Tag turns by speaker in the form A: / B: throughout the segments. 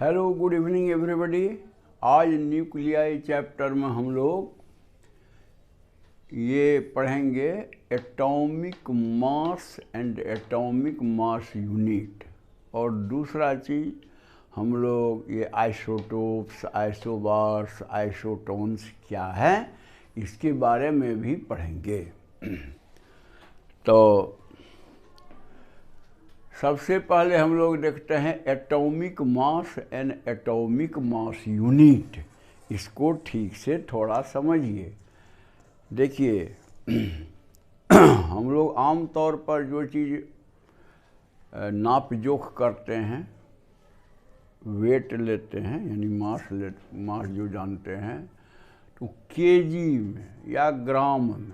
A: Hello, good evening everybody. आज nuclei chapter में हम लोग ये पढ़ेंगे atomic mass and atomic mass unit, और दूसरा चीज़ हम लोग ये आइसोटोप्स, आइसोबार्स, आइसोटोन्स क्या है इसके बारे में भी पढ़ेंगे। तो सबसे पहले हम लोग देखते हैं atomic mass and atomic mass unit. इसको ठीक से थोड़ा समझिए। देखिए हम लोग आम तौर पर जो चीज़ नाप जोख करते हैं, वेट लेते हैं यानी मास जो जानते हैं तो केजी में या ग्राम में,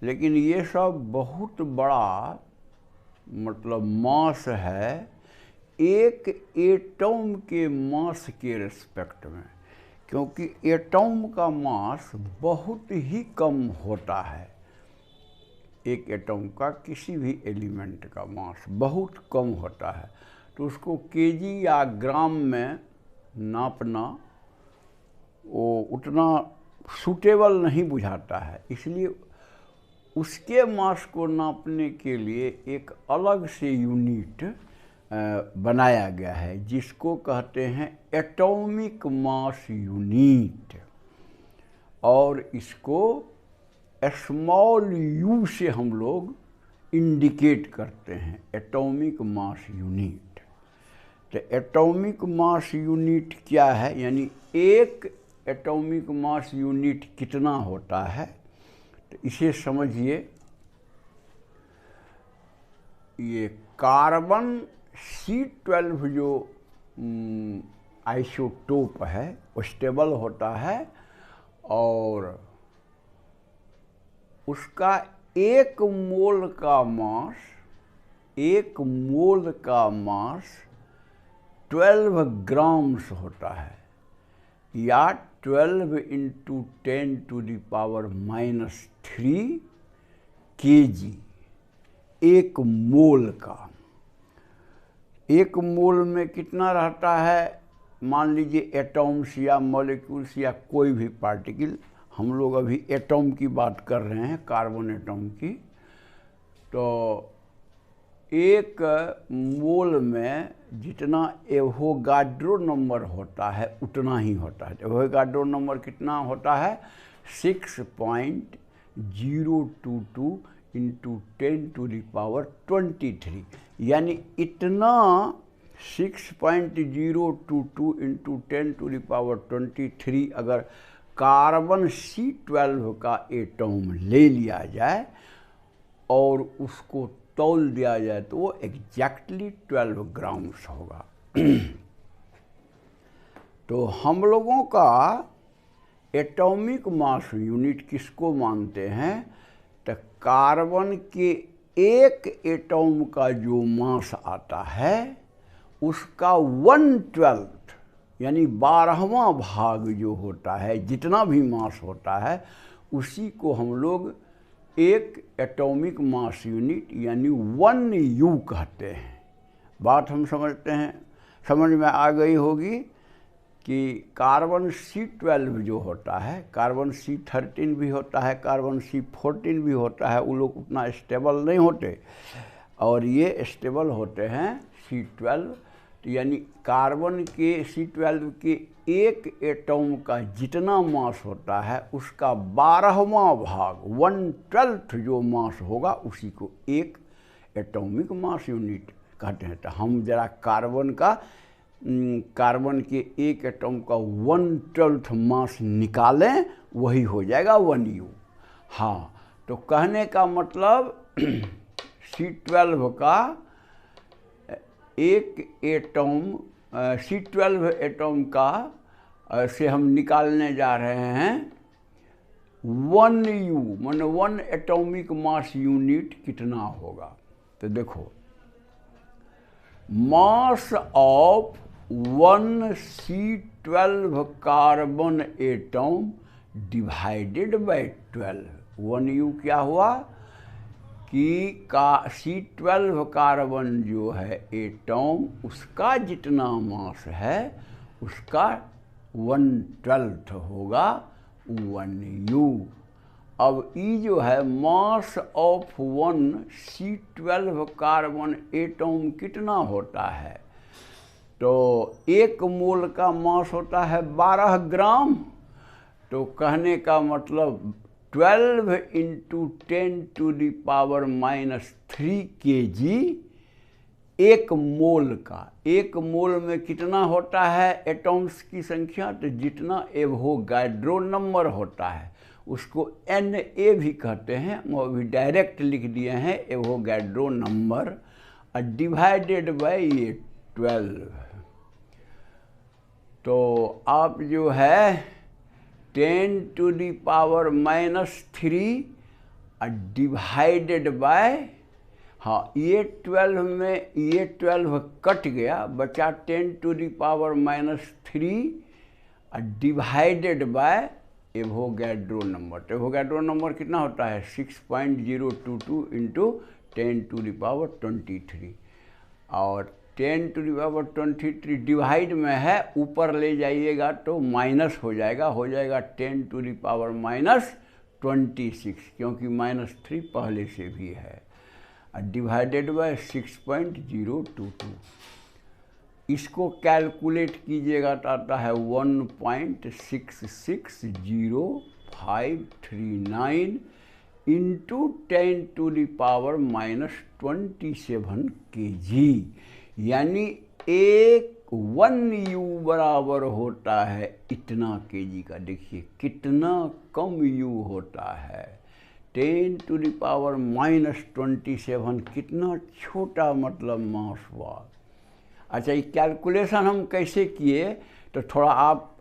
A: लेकिन ये सब बहुत बड़ा मतलब मास है एक एटम के मास के रिस्पेक्ट में, क्योंकि एटम का मास बहुत ही कम होता है। एक एटम का किसी भी एलिमेंट का मास बहुत कम होता है, तो उसको केजी या ग्राम में नापना वो उतना सूटेबल नहीं बुझाता है। इसलिए उसके मास को नापने के लिए एक अलग से यूनिट बनाया गया है, जिसको कहते हैं एटॉमिक मास यूनिट, और इसको स्मॉल यू से हम लोग इंडिकेट करते हैं, एटॉमिक मास यूनिट। तो एटॉमिक मास यूनिट क्या है, यानी एक एटॉमिक मास यूनिट कितना होता है, तो इसे समझिए। ये कार्बन C12 जो आइसोटोप है वो स्टेबल होता है, और उसका एक मोल का मास 12 ग्राम्स होता है, या 12 × 10⁻³ kg एक मोल का। एक मोल में कितना रहता है, मान लीजिए एटम्स या मॉलिक्यूल्स या कोई भी पार्टिकल, हम लोग अभी एटम की बात कर रहे हैं, कार्बन एटम की। तो एक मोल में जितना एवोगाड्रो नंबर होता है उतना ही होता है। एवोगाड्रो नंबर कितना होता है, 6.022 × 10⁻23, यानी इतना 6.022 × 10⁻23 अगर कार्बन C12 का एटम ले लिया जाए और उसको तौल दिया जाए तो वो एग्जैक्टली 12 ग्राम्स होगा। तो हम लोगों का एटॉमिक मास यूनिट किसको मानते हैं, तो कार्बन के एक एटम का जो मास आता है उसका 1/12 यानी 12वां भाग जो होता है, जितना भी मास होता है, उसी को हम लोग एक एटॉमिक मास यूनिट यानी 1U कहते हैं। बात हम समझते हैं, समझ में आ गई होगी कि कार्बन C12 जो होता है, कार्बन C13 भी होता है, कार्बन C14 भी होता है, वो लोग उतना स्टेबल नहीं होते, और ये स्टेबल होते हैं C12। तो यानी कार्बन के C12 के एक एटम का जितना मास होता है उसका 12वां भाग 1/12 जो मास होगा उसी को एक एटॉमिक मास यूनिट कहते हैं। तो हम जरा कार्बन के एक एटम का 1/12 मास निकालें, वही हो जाएगा 1U। हाँ, तो कहने का मतलब C12 का एक एटम C12 एटम का से हम निकालने जा रहे हैं 1U, माने 1 एटॉमिक मास यूनिट कितना होगा। तो देखो, mass of 1 C12 carbon atom divided by 12। 1U क्या हुआ कि C12 कार्बन जो है एटम, उसका जितना मास है उसका 1/12 होगा 1U। अब ई जो है mass of 1 C12 carbon atom कितना होता है, तो 1 मोल का मास होता है 12 ग्राम। तो कहने का मतलब 12 × 10⁻³ kg 1 मोल का। 1 मोल में कितना होता है एटम्स की संख्या, तो जितना एवोगाड्रो नंबर होता है उसको Na भी कहते हैं, वो भी डायरेक्ट लिख दिए हैं एवोगाड्रो नंबर, डिवाइडेड बाय ये 12। तो आप जो है 10⁻³ डिवाइडेड बाय, हाँ ये 12 में ये 12 कट गया, बचा 10⁻³ डिवाइडेड बाय एवोगाड्रो नंबर। तो एवोगाड्रो नंबर कितना होता है 6.022 × 10⁻23। और 10⁻23 डिवाइड में है, ऊपर ले जाइएगा तो माइनस हो जाएगा 10⁻26, क्योंकि -3 पहले से भी है, डिवाइडेड बाय 6.022। इसको कैलकुलेट कीजिएगा तो आता है 1.66059 × 10⁻27 kg, यानी 1 U बराबर होता है इतना kg का। देखिए कितना कम U होता है, 10⁻27 कितना छोटा मतलब मास हुआ। अच्छा, ये कैलकुलेशन हम कैसे किए, तो थोड़ा आप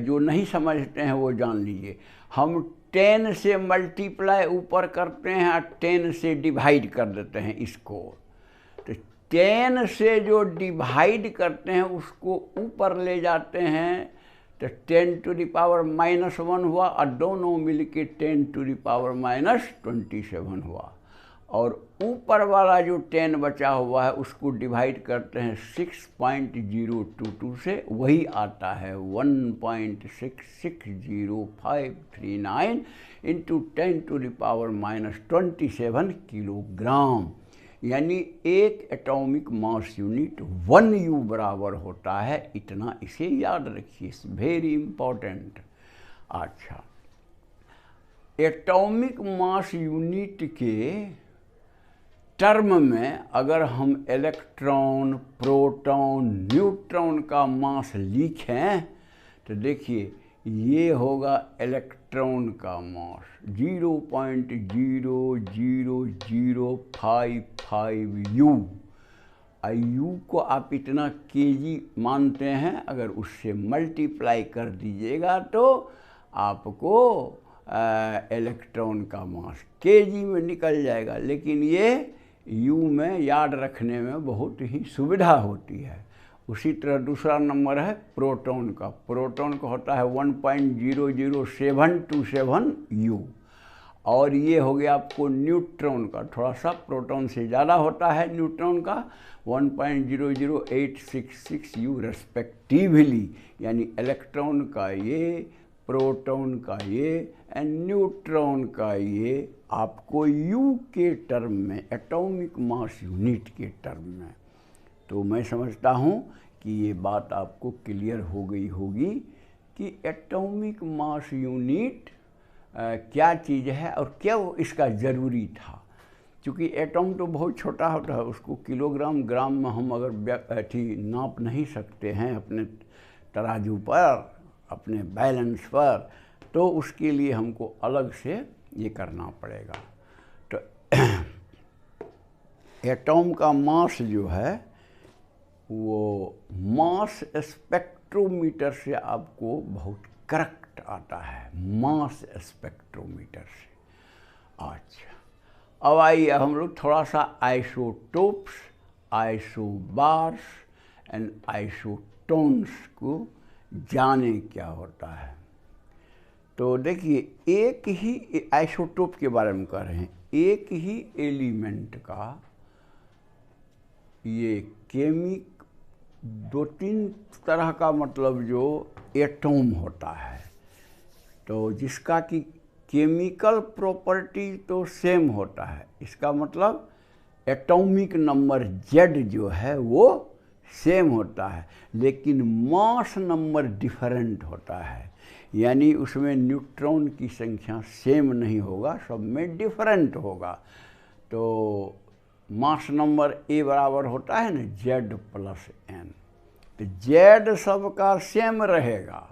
A: जो नहीं समझते हैं वो जान लीजिए। हम 10 से मल्टीप्लाई ऊपर करते हैं और 10 से डिवाइड कर देते हैं इसको। तो 10 से जो डिवाइड करते हैं उसको ऊपर ले जाते हैं, तो 10⁻⁻1 हुआ और दोनों मिलके 10⁻⁻27 हुआ। और ऊपर वाला जो 10 बचा हुआ है उसको डिवाइड करते हैं 6.022 से, वही आता है 1.66059 × 10⁻⁻27 किलोग्राम, यानी एक एटॉमिक मास यूनिट 1 U बराबर होता है इतना। इसे याद रखिए, इट्स वेरी इंपॉर्टेंट। अच्छा, एटॉमिक मास यूनिट के टर्म में अगर हम इलेक्ट्रॉन, प्रोटॉन, न्यूट्रॉन का मास लिखें तो देखिए ये होगा इलेक्ट्रॉन का मास 0.00055 U। U को आप इतना kg मानते हैं, अगर उससे मल्टीप्लाई कर दीजिएगा तो आपको इलेक्ट्रॉन का मास kg में निकल जाएगा। लेकिन ये U में याद रखने में बहुत ही सुविधा होती है। उसी तरह दूसरा नंबर है प्रोटॉन का। प्रोटॉन का होता है 1.00727 U। और ये हो गया आपको न्यूट्रॉन का, थोड़ा सा प्रोटॉन से ज़्यादा होता है न्यूट्रॉन का, 1.00866 U रेस्पेक्टिवली। यानी इलेक्ट्रॉन का ये, प्रोटॉन का ये एंड न्यूट्रॉन का ये आपको U के टर्म में, एटॉमिक मास यूनिट के टर्म में। तो मैं समझता हूँ कि ये बात आपको क्लियर हो गई होगी कि एटॉमिक मास यूनिट क्या चीज़ है और क्या इसका ज़रूरी था। क्योंकि एटॉम तो बहुत छोटा होता है, उसको किलोग्राम, ग्राम में हम अगर नाप नहीं सकते हैं अपने तराजू पर, अपने बैलेंस पर, तो उसके लिए हमको अलग से ये करना पड़ेगा। तो एटॉम का मास जो है वो मास स्पेक्ट्रोमीटर से आपको बहुत करेक्ट आता है, मास स्पेक्ट्रोमीटर से। अच्छा, अब आइए हम लोग थोड़ा सा आइसोटोप्स, आइसोबार्स एंड आइसोटोन्स को जाने क्या होता है। तो देखिए एक ही आइसोटोप के बारे में कह रहे हैं, एक ही एलिमेंट का ये केमिक 2-3 तरह का मतलब जो एटॉम होता है, तो जिसका कि केमिकल प्रॉपर्टी तो सेम होता है, इसका मतलब एटॉमिक नंबर Z जो है वो सेम होता है, लेकिन मास नंबर डिफरेंट होता है। यानी उसमें न्यूट्रॉन की संख्या सेम नहीं होगा, सब में डिफरेंट होगा। तो मास नंबर A बराबर होता है ना Z प्लस N, तो Z सबका सेम रहेगा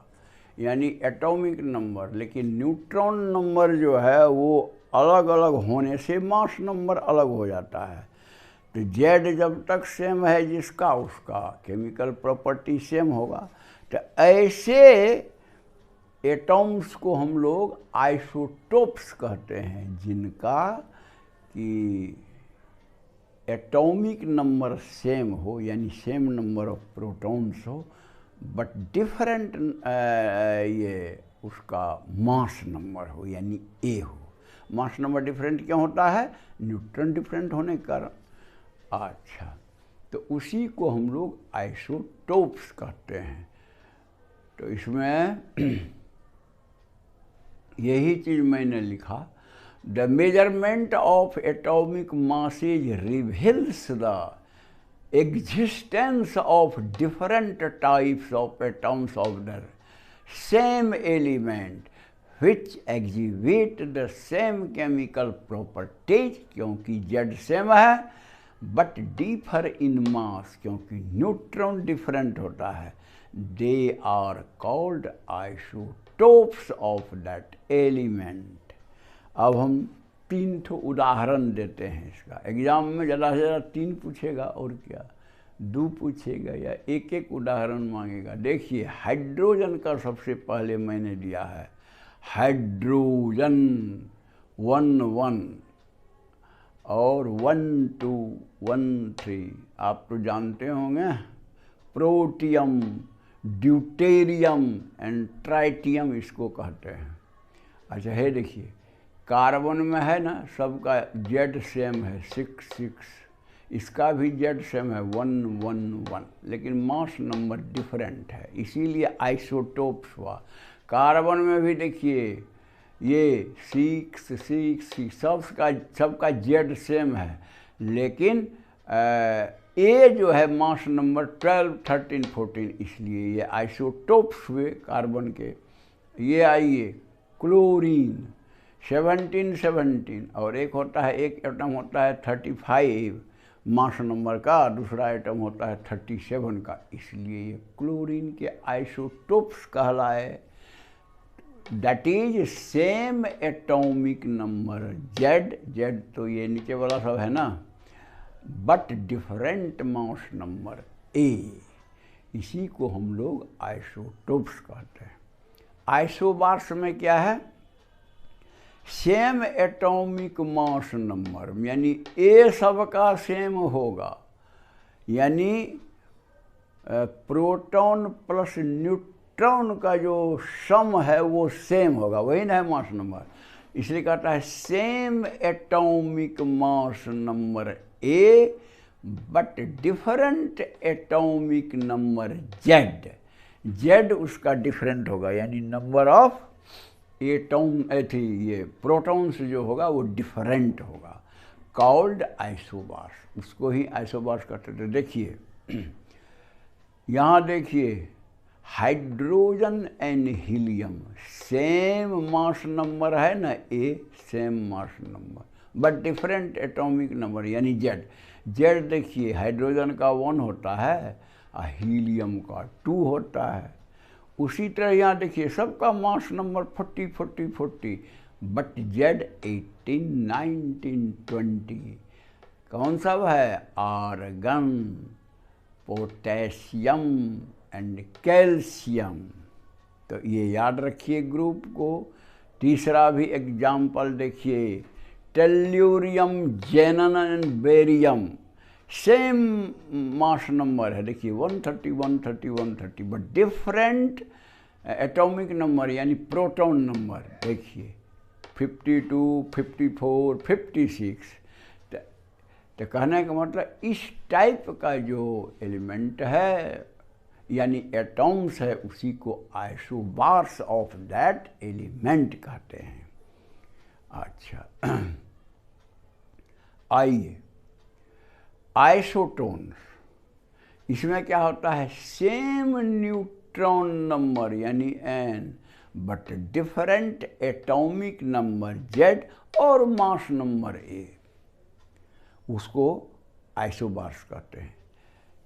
A: यानी एटॉमिक नंबर, लेकिन न्यूट्रॉन नंबर जो है वो अलग अलग होने से मास नंबर अलग हो जाता है। तो Z जब तक सेम है जिसका, उसका केमिकल प्रॉपर्टी सेम होगा। तो ऐसे एटॉम्स को हम लोग आइसोटोप्स कहते हैं, जिनका कि एटॉमिक नंबर सेम हो यानी सेम नंबर ऑफ प्रोटॉन्स हो, बट डिफरेंट ये उसका मास नंबर हो यानी A हो। मास नंबर डिफरेंट क्यों होता है? न्यूट्रॉन डिफरेंट होने के कारण। अच्छा, तो उसी को हम लोग आइसोटोप्स कहते हैं। तो इसमें यही चीज़ मैंने लिखा, the measurement of atomic masses reveals the existence of different types of atoms of the same element which exhibit the same chemical properties, क्योंकि Z सेम है बट डिफर इन मास, क्योंकि न्यूट्रॉन डिफरेंट होता है, they are called isotopes of that element. अब हम 3 ठो उदाहरण देते हैं इसका। एग्जाम में ज़्यादा से ज़्यादा 3 पूछेगा और क्या 2 पूछेगा या एक उदाहरण मांगेगा। देखिए, हाइड्रोजन का सबसे पहले मैंने दिया है, हाइड्रोजन 1,1 और 1,2, 1,3 आप तो जानते होंगे। प्रोटियम, ड्यूटेरियम एंड ट्राइटियम इसको कहते हैं। अच्छा है, देखिए कार्बन में है ना, सबका Z सेम है 6,6, इसका भी Z सेम है 1,1,1, लेकिन मास नंबर डिफरेंट है, इसीलिए आइसोटोप्स हुआ। कार्बन में भी देखिए ये 6,6 सबका Z सेम है, लेकिन A जो है मास नंबर 12, 13, 14, इसलिए ये आइसोटोप्स हुए कार्बन के। ये आइए क्लोरीन 17, और एक होता है, एक एटम होता है 35 मास नंबर का, दूसरा एटम होता है 37 का, इसलिए ये क्लोरीन के आइसोटोप्स कहलाए। That is same atomic number Z तो ये नीचे वाला सब है ना, but different mass number A, इसी को हम लोग आइसोटोप्स कहते हैं। आइसोबार्स में क्या है? सेम एटॉमिक मास नंबर, यानी A सबका सेम होगा, यानी प्रोटॉन प्लस न्यूट्रॉन का जो सम है वो सेम होगा, वही ना है मास नंबर, इसलिए कहता है same atomic mass number A but different atomic number Z उसका डिफरेंट होगा, यानी नंबर ऑफ एटॉम ये प्रोटॉन्स जो होगा वो डिफरेंट होगा, कॉल्ड आइसोबार्स, उसको ही आइसोबार्स कहते थे। देखिए यहाँ देखिए, hydrogen and helium same mass number है ना A, same mass number but different atomic number यानी Z देखिए, हाइड्रोजन का 1 होता है और हीलियम का 2 होता है। उसी तरह यहाँ देखिए, सबका मास नंबर 40, बट Z 18, 19, 20 कौन सा है? Argon, potassium and calcium. तो ये याद रखिए ग्रुप को। तीसरा भी एग्जाम्पल देखिए, tellurium, जेनन and barium same mass number है, देखिए 130, 130, 130, बट डिफरेंट एटॉमिक नंबर यानी प्रोटॉन नंबर। देखिए 52, 54, 56। तो कहने का मतलब इस टाइप का जो एलिमेंट है यानी एटॉम्स है उसी को आइसोबार्स ऑफ दैट एलिमेंट कहते हैं। अच्छा, आइए आइसोटोन्स, इसमें क्या होता है, सेम न्यूट्रॉन नंबर यानी n but different atomic number z और मास नंबर a, उसको आइसोबार्स कहते हैं।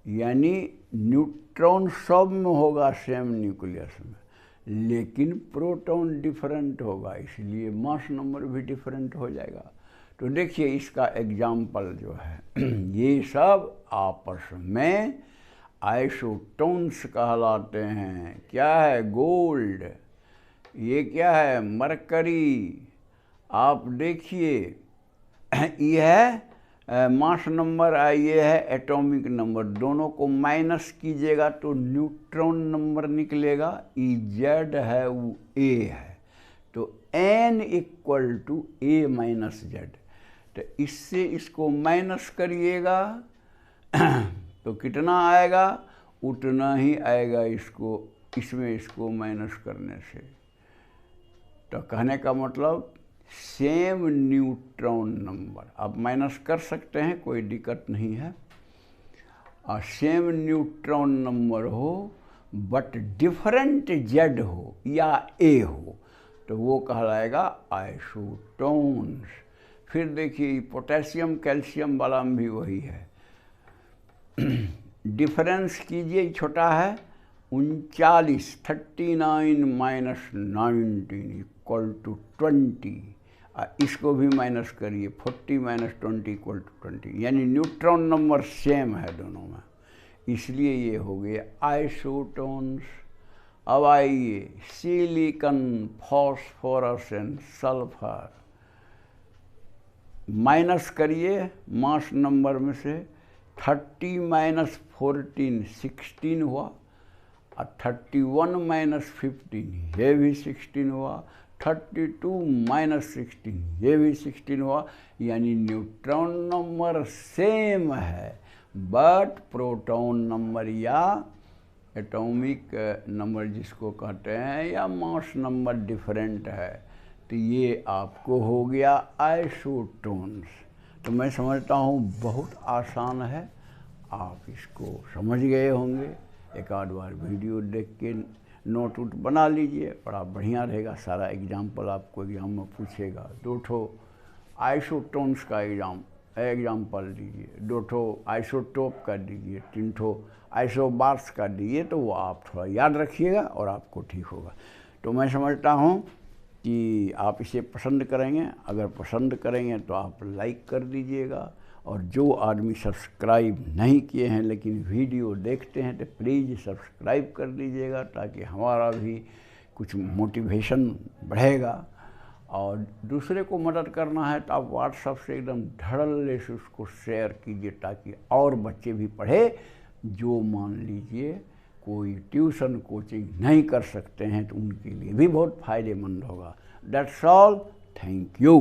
A: यानी न्यूट्रॉन सब में होगा सेम न्यूक्लियस में, लेकिन प्रोटॉन डिफरेंट होगा, इसलिए मास नंबर भी डिफरेंट हो जाएगा। तो देखिए इसका एग्जाम्पल जो है ये सब आपस में आइसोटोन्स कहलाते हैं। क्या है, गोल्ड, ये क्या है, मरकरी। आप देखिए ये है मास नंबर, ये है एटॉमिक नंबर, दोनों को माइनस कीजिएगा तो न्यूट्रॉन नंबर निकलेगा। Z है वो A है, तो N equal to A minus Z। तो इससे इसको माइनस करिएगा तो कितना आएगा, उतना ही आएगा इसको, इसमें इसको माइनस करने से। तो कहने का मतलब सेम न्यूट्रॉन नंबर, आप माइनस कर सकते हैं, कोई दिक्कत नहीं है। और सेम न्यूट्रॉन नंबर हो बट डिफरेंट Z हो या A हो तो वो कहलाएगा आइसोटोन्स। फिर देखिए पोटेशियम कैल्शियम वाला में भी वही है। डिफरेंस कीजिए, छोटा है 39, 39 माइनस 19 इक्वल टू 20। इसको भी माइनस करिए, 40 माइनस 20 इक्वल टू 20, यानी न्यूट्रॉन नंबर सेम है दोनों में, इसलिए ये हो गए आइसोटोन्स। अब आइए silicon, phosphorus and sulphur, minus करिए मास नंबर में से, 30 माइनस 14 16 हुआ, और 31 माइनस 15 ये भी 16 हुआ, 32 माइनस 16 ये भी 16 हुआ। यानी न्यूट्रॉन नंबर सेम है बट प्रोटॉन नंबर या एटॉमिक नंबर जिसको कहते हैं या मास नंबर डिफरेंट है। तो ये आपको हो गया आइसोटोन्स। तो मैं समझता हूँ बहुत आसान है, आप इसको समझ गए होंगे। एक आध बार वीडियो देख के नोट वोट बना लीजिए, बड़ा बढ़िया रहेगा। सारा एग्जाम्पल आपको एग्जाम में पूछेगा, 2 ठो आइसोटोन्स का एग्जाम्पल दीजिए, 2 ठो आइसोटोप का दीजिए, 3 ठो आइसोबार्स का दीजिए, तो वो आप थोड़ा याद रखिएगा और आपको ठीक होगा। तो मैं समझता हूँ कि आप इसे पसंद करेंगे। अगर पसंद करेंगे तो आप लाइक कर दीजिएगा, और जो आदमी सब्सक्राइब नहीं किए हैं लेकिन वीडियो देखते हैं तो प्लीज़ सब्सक्राइब कर दीजिएगा, ताकि हमारा भी कुछ मोटिवेशन बढ़ेगा। और दूसरे को मदद करना है तो आप व्हाट्सएप से एकदम धड़ल्ले से उसको शेयर कीजिए, ताकि और बच्चे भी पढ़े जो मान लीजिए कोई ट्यूशन कोचिंग नहीं कर सकते हैं, तो उनके लिए भी बहुत फ़ायदेमंद होगा। That's all, thank you.